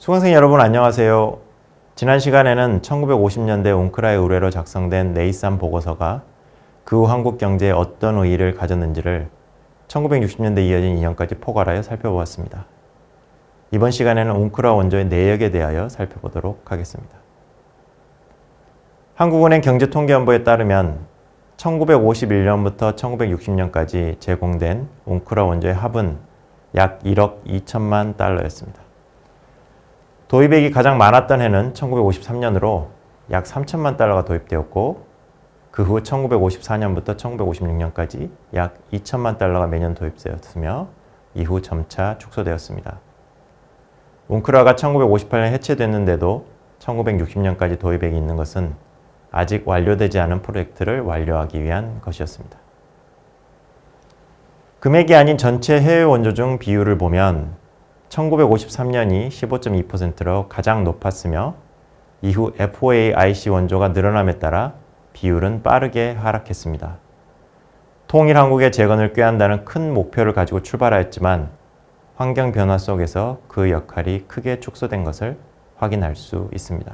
수강생 여러분 안녕하세요. 지난 시간에는 1950년대 웅크라의 의뢰로 작성된 네이산 보고서가 그 후 한국 경제에 어떤 의의를 가졌는지를 1960년대 이어진 인연까지 포괄하여 살펴보았습니다. 이번 시간에는 웅크라 원조의 내역에 대하여 살펴보도록 하겠습니다. 한국은행 경제통계연보에 따르면 1951년부터 1960년까지 제공된 웅크라 원조의 합은 약 1억 2천만 달러였습니다. 도입액이 가장 많았던 해는 1953년으로 약 3천만 달러가 도입되었고 그 후 1954년부터 1956년까지 약 2천만 달러가 매년 도입되었으며 이후 점차 축소되었습니다. 웅크라가 1958년 해체됐는데도 1960년까지 도입액이 있는 것은 아직 완료되지 않은 프로젝트를 완료하기 위한 것이었습니다. 금액이 아닌 전체 해외 원조 중 비율을 보면 1953년이 15.2%로 가장 높았으며 이후 FOAIC 원조가 늘어남에 따라 비율은 빠르게 하락했습니다. 통일 한국의 재건을 꾀한다는 큰 목표를 가지고 출발하였지만 환경 변화 속에서 그 역할이 크게 축소된 것을 확인할 수 있습니다.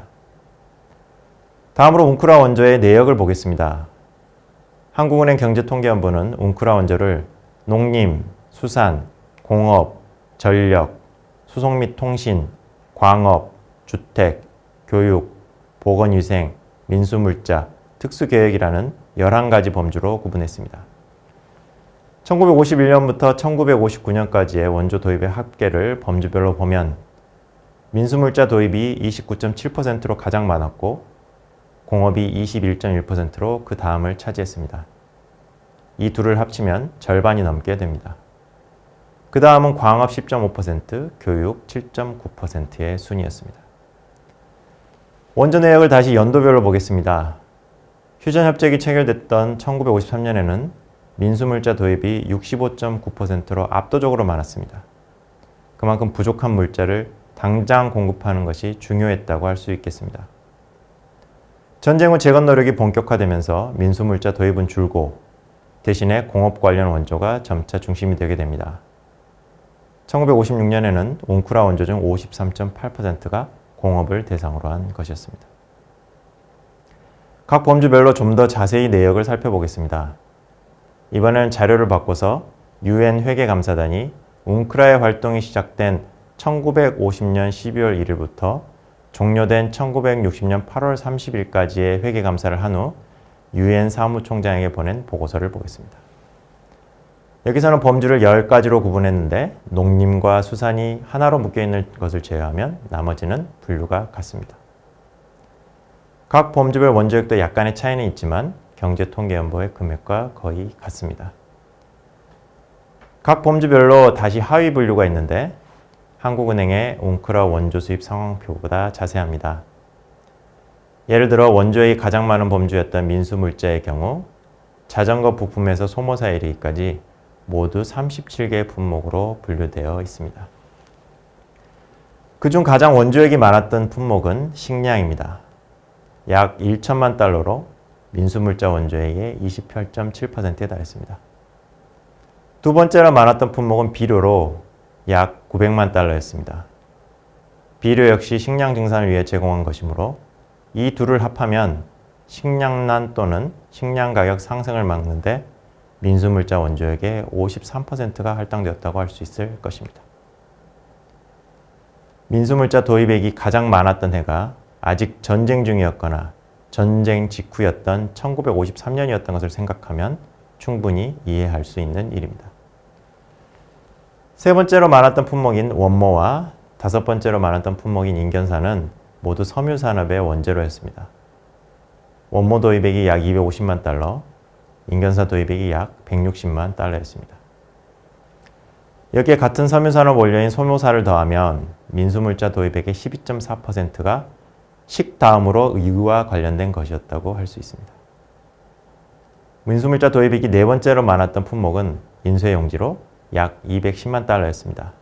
다음으로 웅크라 원조의 내역을 보겠습니다. 한국은행 경제통계연보는 웅크라 원조를 농림, 수산, 공업, 전력, 수송 및 통신, 광업, 주택, 교육, 보건위생, 민수물자, 특수계획이라는 11가지 범주로 구분했습니다. 1951년부터 1959년까지의 원조 도입의 합계를 범주별로 보면 민수물자 도입이 29.7%로 가장 많았고 공업이 21.1%로 그 다음을 차지했습니다. 이 둘을 합치면 절반이 넘게 됩니다. 그 다음은 광업 10.5%, 교육 7.9%의 순이었습니다. 원조 내역을 다시 연도별로 보겠습니다. 휴전협정이 체결됐던 1953년에는 민수물자 도입이 65.9%로 압도적으로 많았습니다. 그만큼 부족한 물자를 당장 공급하는 것이 중요했다고 할 수 있겠습니다. 전쟁 후 재건 노력이 본격화되면서 민수물자 도입은 줄고 대신에 공업 관련 원조가 점차 중심이 되게 됩니다. 1956년에는 웅크라 원조 중 53.8%가 공업을 대상으로 한 것이었습니다. 각 범주별로 좀 더 자세히 내역을 살펴보겠습니다. 이번에는 자료를 바꿔서 UN 회계감사단이 웅크라의 활동이 시작된 1950년 12월 1일부터 종료된 1960년 8월 30일까지의 회계감사를 한 후 UN 사무총장에게 보낸 보고서를 보겠습니다. 여기서는 범주를 10가지로 구분했는데 농림과 수산이 하나로 묶여있는 것을 제외하면 나머지는 분류가 같습니다. 각 범주별 원조액도 약간의 차이는 있지만 경제통계연보의 금액과 거의 같습니다. 각 범주별로 다시 하위 분류가 있는데 한국은행의 웅크라 원조 수입 상황표보다 자세합니다. 예를 들어 원조액이 가장 많은 범주였던 민수물자의 경우 자전거 부품에서 소모사에 이르기까지 모두 37개의 품목으로 분류되어 있습니다. 그중 가장 원조액이 많았던 품목은 식량입니다. 약 1천만 달러로 민수물자 원조액의 28.7%에 달했습니다. 두 번째로 많았던 품목은 비료로 약 900만 달러였습니다. 비료 역시 식량 증산을 위해 제공한 것이므로 이 둘을 합하면 식량난 또는 식량 가격 상승을 막는데 민수물자 원조액의 53%가 할당되었다고 할 수 있을 것입니다. 민수물자 도입액이 가장 많았던 해가 아직 전쟁 중이었거나 전쟁 직후였던 1953년이었던 것을 생각하면 충분히 이해할 수 있는 일입니다. 세 번째로 많았던 품목인 원모와 다섯 번째로 많았던 품목인 인견사는 모두 섬유산업의 원재료였습니다. 원모 도입액이 약 250만 달러, 인견사 도입액이 약 160만 달러였습니다. 여기에 같은 섬유산업 원료인 소모사를 더하면 민수물자 도입액의 12.4%가 식 다음으로 의유와 관련된 것이었다고 할 수 있습니다. 민수물자 도입액이 네 번째로 많았던 품목은 인쇄용지로 약 210만 달러였습니다.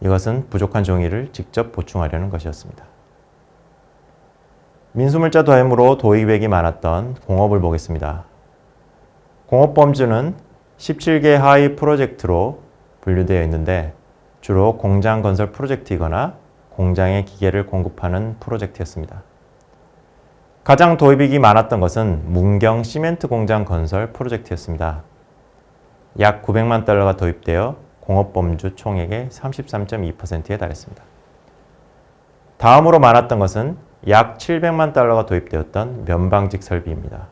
이것은 부족한 종이를 직접 보충하려는 것이었습니다. 민수물자 도입으로 도입액이 많았던 공업을 보겠습니다. 공업 범주는 17개 하위 프로젝트로 분류되어 있는데 주로 공장 건설 프로젝트이거나 공장에 기계를 공급하는 프로젝트였습니다. 가장 도입이 많았던 것은 문경 시멘트 공장 건설 프로젝트였습니다. 약 900만 달러가 도입되어 공업범주 총액의 33.2%에 달했습니다. 다음으로 많았던 것은 약 700만 달러가 도입되었던 면방직 설비입니다.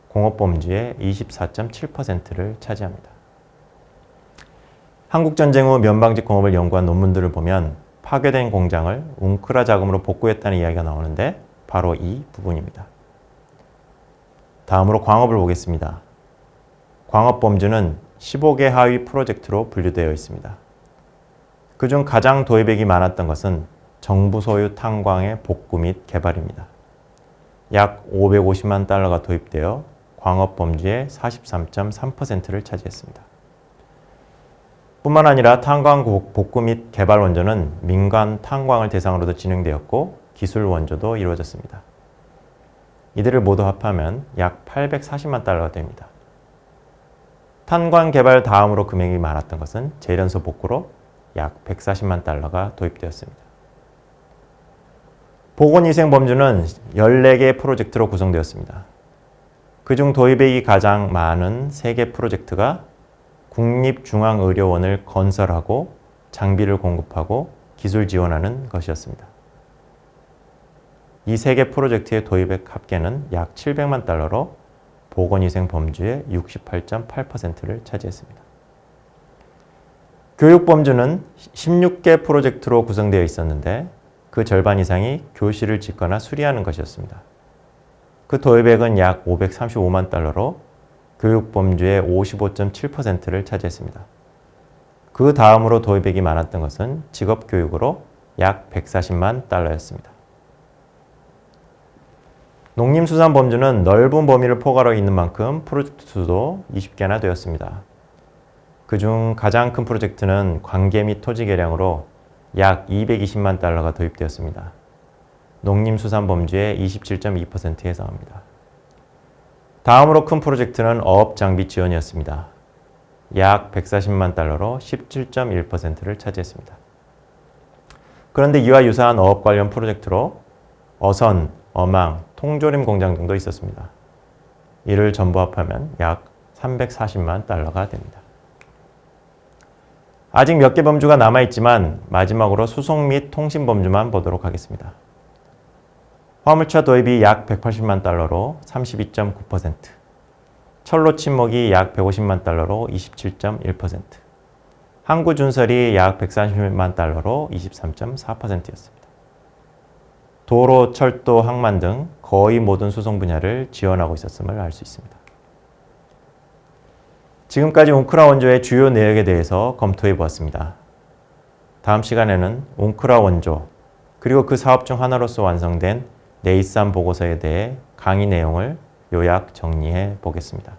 공업범주의 24.7%를 차지합니다. 한국전쟁 후 면방직 공업을 연구한 논문들을 보면 파괴된 공장을 웅크라 자금으로 복구했다는 이야기가 나오는데 바로 이 부분입니다. 다음으로 광업을 보겠습니다. 광업범주는 15개 하위 프로젝트로 분류되어 있습니다. 그중 가장 도입액이 많았던 것은 정부 소유 탄광의 복구 및 개발입니다. 약 550만 달러가 도입되어 광업범주의 43.3%를 차지했습니다. 뿐만 아니라 탄광 복구 및 개발 원조는 민간 탄광을 대상으로도 진행되었고 기술 원조도 이루어졌습니다. 이들을 모두 합하면 약 840만 달러가 됩니다. 탄광 개발 다음으로 금액이 많았던 것은 재련소 복구로 약 140만 달러가 도입되었습니다. 보건위생 범주는 14개 프로젝트로 구성되었습니다. 그중 도입액이 가장 많은 3개 프로젝트가 국립중앙의료원을 건설하고 장비를 공급하고 기술 지원하는 것이었습니다. 이 3개 프로젝트의 도입액 합계는 약 700만 달러로 보건위생 범주의 68.8%를 차지했습니다. 교육 범주는 16개 프로젝트로 구성되어 있었는데 그 절반 이상이 교실을 짓거나 수리하는 것이었습니다. 그 도입액은 약 535만 달러로 교육 범주의 55.7%를 차지했습니다. 그 다음으로 도입액이 많았던 것은 직업교육으로 약 140만 달러였습니다. 농림수산 범주는 넓은 범위를 포괄하고 있는 만큼 프로젝트 수도 20개나 되었습니다. 그중 가장 큰 프로젝트는 관계 및 토지 개량으로 약 220만 달러가 도입되었습니다. 농림수산 범주의 27.2%에 해당합니다. 다음으로 큰 프로젝트는 어업장비 지원이었습니다. 약 140만 달러로 17.1%를 차지했습니다. 그런데 이와 유사한 어업 관련 프로젝트로 어선, 어망, 통조림 공장 등도 있었습니다. 이를 전부 합하면 약 340만 달러가 됩니다. 아직 몇 개 범주가 남아있지만 마지막으로 수송 및 통신 범주만 보도록 하겠습니다. 화물차 도입이 약 180만 달러로 32.9%, 철로 침목이 약 150만 달러로 27.1%, 항구 준설이 약 130만 달러로 23.4%였습니다. 도로, 철도, 항만 등 거의 모든 수송 분야를 지원하고 있었음을 알 수 있습니다. 지금까지 웅크라 원조의 주요 내역에 대해서 검토해 보았습니다. 다음 시간에는 웅크라 원조, 그리고 그 사업 중 하나로서 완성된 네이산 보고서에 대해 강의 내용을 요약 정리해 보겠습니다.